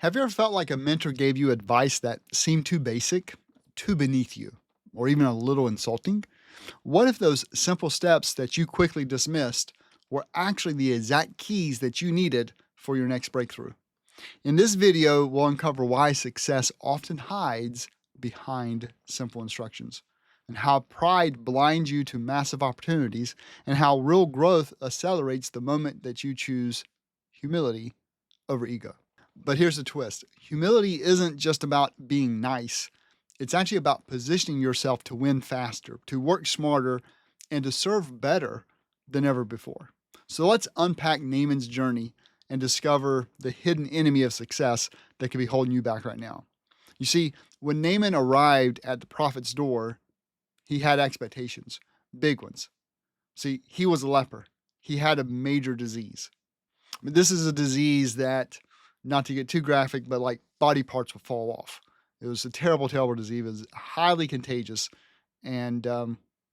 Have you ever felt like a mentor gave you advice that seemed too basic, too beneath you, or even a little insulting? What if those simple steps that you quickly dismissed were actually the exact keys that you needed for your next breakthrough? In this video, we'll uncover why success often hides behind simple instructions, and how pride blinds you to massive opportunities, and how real growth accelerates the moment that you choose humility over ego. But here's the twist: humility isn't just about being nice, it's actually about positioning yourself to win faster, to work smarter, and to serve better than ever before. So let's unpack Naaman's journey and discover the hidden enemy of success that could be holding you back right now. You see, when Naaman arrived at the prophet's door, he had expectations, big ones. See, he was a leper. He had a major disease. I mean, this is a disease that, not to get too graphic, but like body parts would fall off. It was a terrible, terrible disease. It was highly contagious. And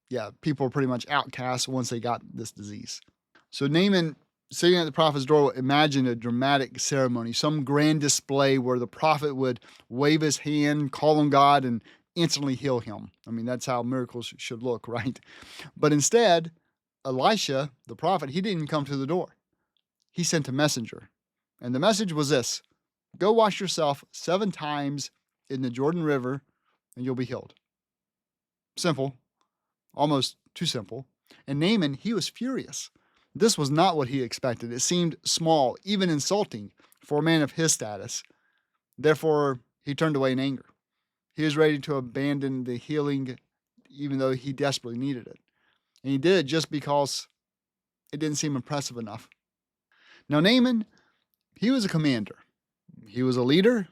yeah, people were pretty much outcast once they got this disease. So Naaman, sitting at the prophet's door, imagine a dramatic ceremony, some grand display where the prophet would wave his hand, call on God, and instantly heal him. I mean, that's how miracles should look, right? But instead, Elisha, the prophet, he didn't come to the door. He sent a messenger. And the message was this: go wash yourself 7 times in the Jordan River and you'll be healed. Simple, almost too simple. And Naaman, he was furious. This was not what he expected. It seemed small, even insulting for a man of his status. Therefore, he turned away in anger. He was ready to abandon the healing, even though he desperately needed it. And he did it just because it didn't seem impressive enough. Now, Naaman, he was a commander. He was a leader.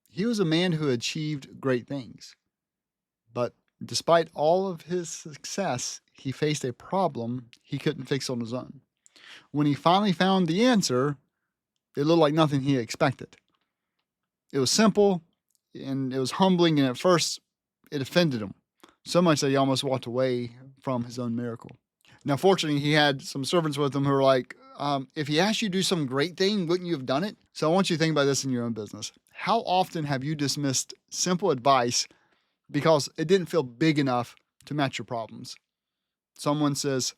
He was a man who achieved great things. But despite all of his success, he faced a problem he couldn't fix on his own. When he finally found the answer, it looked like nothing he expected. It was simple, and it was humbling, and at first it offended him, so much that he almost walked away from his own miracle. Now, fortunately, he had some servants with him who were like, if he asked you to do some great thing, wouldn't you have done it? So I want you to think about this in your own business. How often have you dismissed simple advice because it didn't feel big enough to match your problems? Someone says,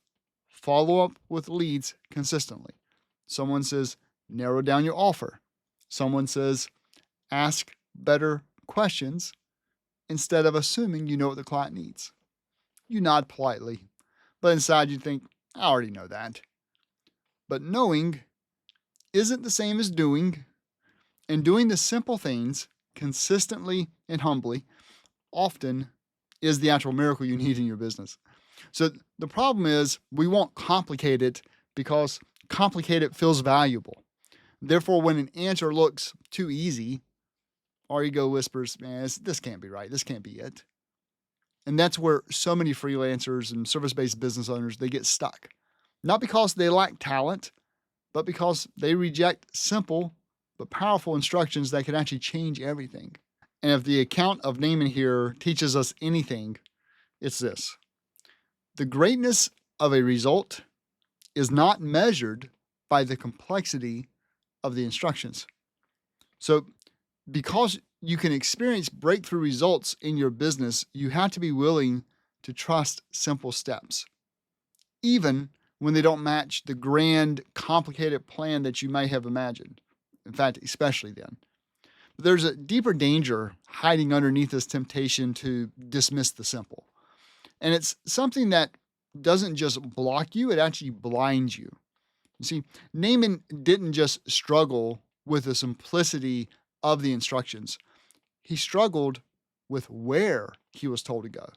follow up with leads consistently. Someone says, narrow down your offer. Someone says, ask better questions instead of assuming you know what the client needs. You nod politely, but inside you think, I already know that. But knowing isn't the same as doing, and doing the simple things consistently and humbly often is the actual miracle you need in your business. So the problem is we won't complicate it because complicated feels valuable. Therefore, when an answer looks too easy, our ego whispers, man, this can't be right. This can't be it. And that's where so many freelancers and service-based business owners, they get stuck. Not because they lack talent, but because they reject simple but powerful instructions that can actually change everything. And if the account of Naaman here teaches us anything, it's this: the greatness of a result is not measured by the complexity of the instructions. So, because you can experience breakthrough results in your business, you have to be willing to trust simple steps, even when they don't match the grand, complicated plan that you may have imagined. In fact, especially then. There's a deeper danger hiding underneath this temptation to dismiss the simple. And it's something that doesn't just block you, it actually blinds you. You see, Naaman didn't just struggle with the simplicity of the instructions. He struggled with where he was told to go.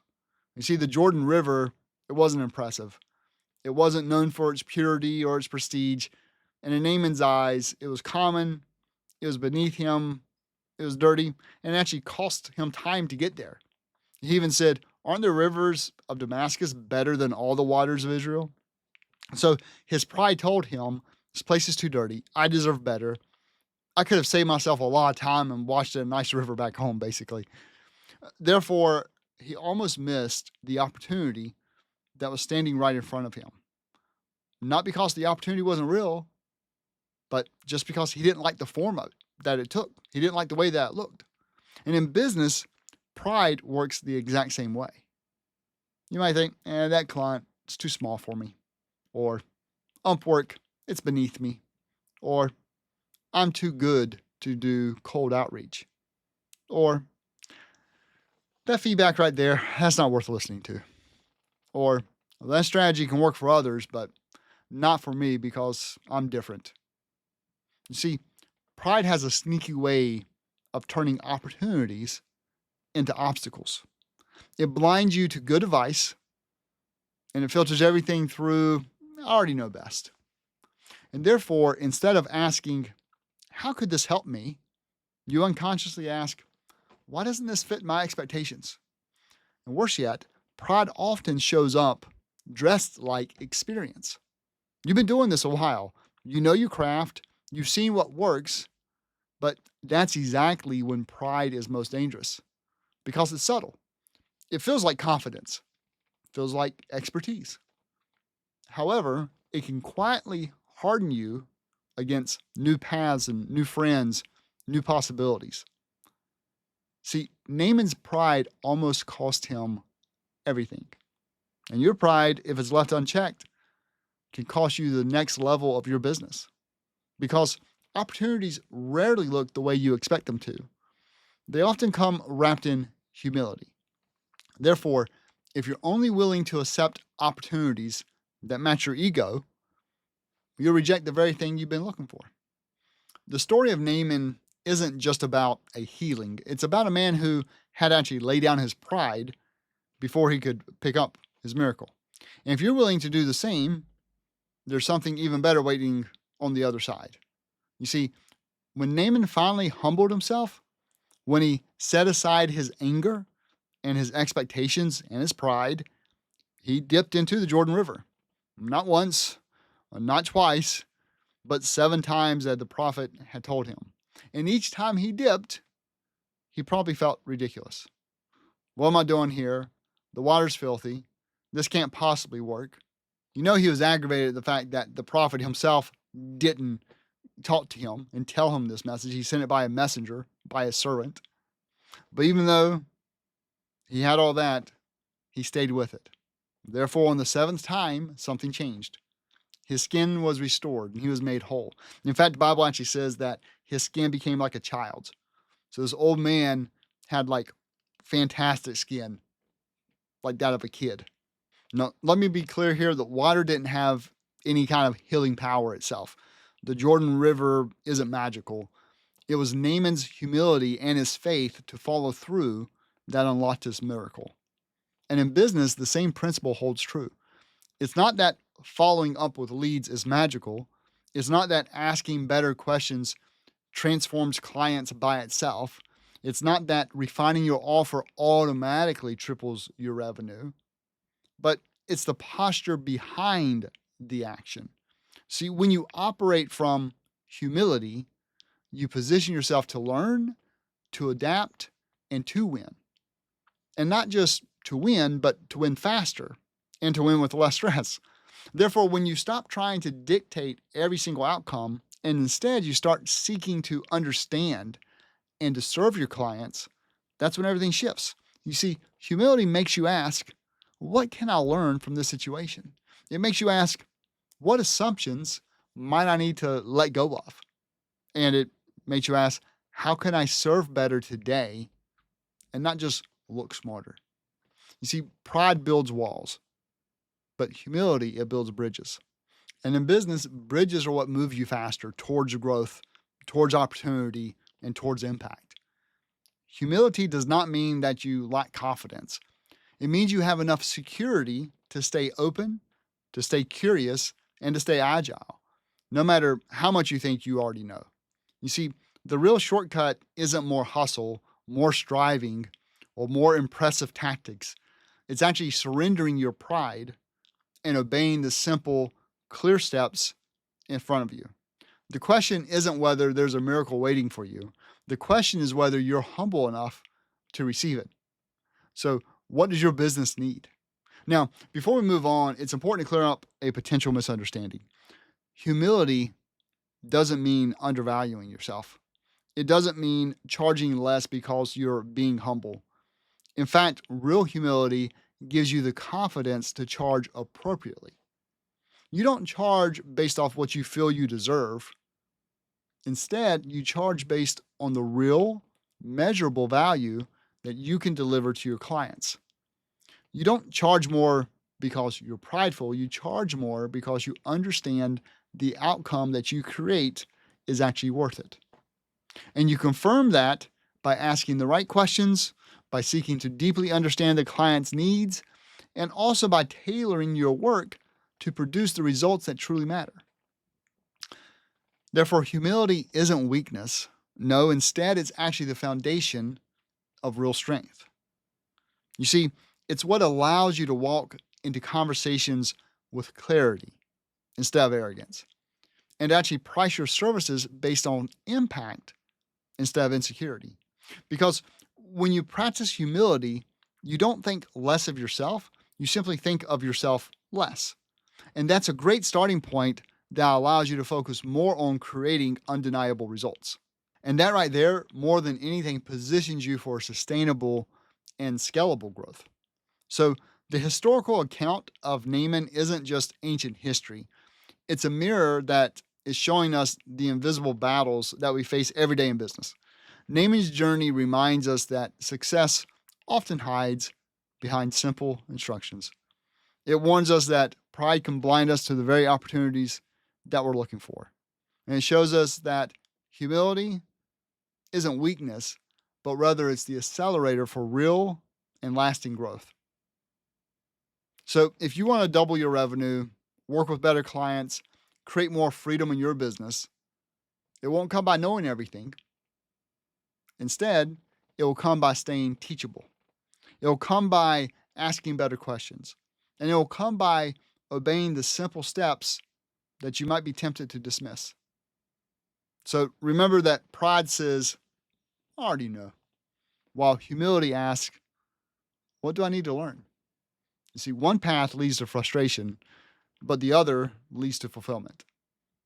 You see, the Jordan River, it wasn't impressive. It wasn't known for its purity or its prestige. And in Naaman's eyes, it was common, it was beneath him, it was dirty, and it actually cost him time to get there. He even said, aren't the rivers of Damascus better than all the waters of Israel? So his pride told him, this place is too dirty. I deserve better. I could have saved myself a lot of time and washed a nice river back home, basically. Therefore, he almost missed the opportunity that was standing right in front of him. Not because the opportunity wasn't real, but just because he didn't like the form of it. that it took. He didn't like the way that it looked. And in business, pride works the exact same way. You might think, that client is too small for me. Or work, it's beneath me. Or I'm too good to do cold outreach. Or that feedback right there, that's not worth listening to. Or that strategy can work for others, but not for me because I'm different. You see, pride has a sneaky way of turning opportunities into obstacles. It blinds you to good advice and it filters everything through, I already know best. And therefore, instead of asking, how could this help me? You unconsciously ask, why doesn't this fit my expectations? And worse yet, pride often shows up dressed like experience. You've been doing this a while. You know your craft, you've seen what works, but that's exactly when pride is most dangerous because it's subtle. It feels like confidence, feels like expertise. However, it can quietly harden you against new paths and new friends, new possibilities. See, Naaman's pride almost cost him everything. And your pride, if it's left unchecked, can cost you the next level of your business because opportunities rarely look the way you expect them to. They often come wrapped in humility. Therefore, if you're only willing to accept opportunities that match your ego, you'll reject the very thing you've been looking for. The story of Naaman isn't just about a healing, it's about a man who had actually laid down his pride before he could pick up his miracle. And if you're willing to do the same, there's something even better waiting on the other side. You see, when Naaman finally humbled himself, when he set aside his anger and his expectations and his pride, he dipped into the Jordan River. Not once, not twice, but 7 times that the prophet had told him. And each time he dipped, he probably felt ridiculous. What am I doing here? The water's filthy. This can't possibly work. You know, he was aggravated at the fact that the prophet himself didn't talk to him and tell him this message. He sent it by a messenger, by a servant. But even though he had all that, he stayed with it. Therefore, on the 7th time, something changed. His skin was restored and he was made whole. In fact, the Bible actually says that his skin became like a child's. So this old man had like fantastic skin, like that of a kid. Now, let me be clear here that water didn't have any kind of healing power itself. The Jordan River isn't magical. It was Naaman's humility and his faith to follow through that unlocked his miracle. And in business, the same principle holds true. It's not that following up with leads is magical. It's not that asking better questions transforms clients by itself. It's not that refining your offer automatically triples your revenue, but it's the posture behind the action. See, when you operate from humility, you position yourself to learn, to adapt, and to win. And not just to win, but to win faster and to win with less stress. Therefore, when you stop trying to dictate every single outcome and instead you start seeking to understand and to serve your clients, that's when everything shifts. You see, humility makes you ask, what can I learn from this situation? It makes you ask, what assumptions might I need to let go of? And it makes you ask, how can I serve better today and not just look smarter? You see, pride builds walls, but humility, it builds bridges. And in business, bridges are what move you faster towards growth, towards opportunity, and towards impact. Humility does not mean that you lack confidence. It means you have enough security to stay open, to stay curious, and to stay agile, no matter how much you think you already know. You see, the real shortcut isn't more hustle, more striving, or more impressive tactics. It's actually surrendering your pride and obeying the simple, clear steps in front of you. The question isn't whether there's a miracle waiting for you. The question is whether you're humble enough to receive it. So, what does your business need? Now, before we move on, it's important to clear up a potential misunderstanding. Humility doesn't mean undervaluing yourself. It doesn't mean charging less because you're being humble. In fact, real humility gives you the confidence to charge appropriately. You don't charge based off what you feel you deserve. Instead, you charge based on the real, measurable value that you can deliver to your clients. You don't charge more because you're prideful. You charge more because you understand the outcome that you create is actually worth it. And you confirm that by asking the right questions, by seeking to deeply understand the client's needs, and also by tailoring your work to produce the results that truly matter. Therefore, humility isn't weakness. No, instead, it's actually the foundation of real strength. You see, it's what allows you to walk into conversations with clarity instead of arrogance, and actually price your services based on impact instead of insecurity. Because when you practice humility, you don't think less of yourself, you simply think of yourself less. And that's a great starting point that allows you to focus more on creating undeniable results. And that right there, more than anything, positions you for sustainable and scalable growth. So, the historical account of Naaman isn't just ancient history, it's a mirror that is showing us the invisible battles that we face every day in business. Naaman's journey reminds us that success often hides behind simple instructions. It warns us that pride can blind us to the very opportunities that we're looking for. And it shows us that humility isn't weakness, but rather it's the accelerator for real and lasting growth. So, if you want to double your revenue, work with better clients, create more freedom in your business, it won't come by knowing everything. Instead, it will come by staying teachable. It will come by asking better questions. And it will come by obeying the simple steps that you might be tempted to dismiss. So remember that pride says, I already know, while humility asks, what do I need to learn? You see, one path leads to frustration, but the other leads to fulfillment.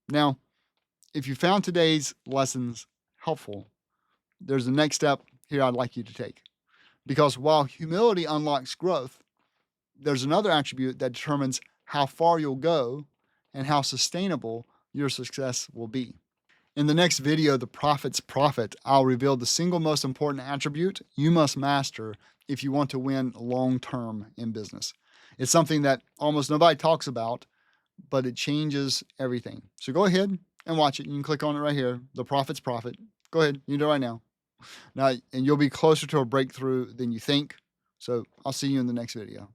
Now, if you found today's lessons helpful, there's the next step here I'd like you to take. Because while humility unlocks growth, there's another attribute that determines how far you'll go and how sustainable your success will be. In the next video, The Prophet's Profit, I'll reveal the single most important attribute you must master if you want to win long term in business. It's something that almost nobody talks about, but it changes everything. So go ahead and watch it. You can click on it right here, The Prophet's Profit. Go ahead, you can do it right now. And you'll be closer to a breakthrough than you think. So I'll see you in the next video.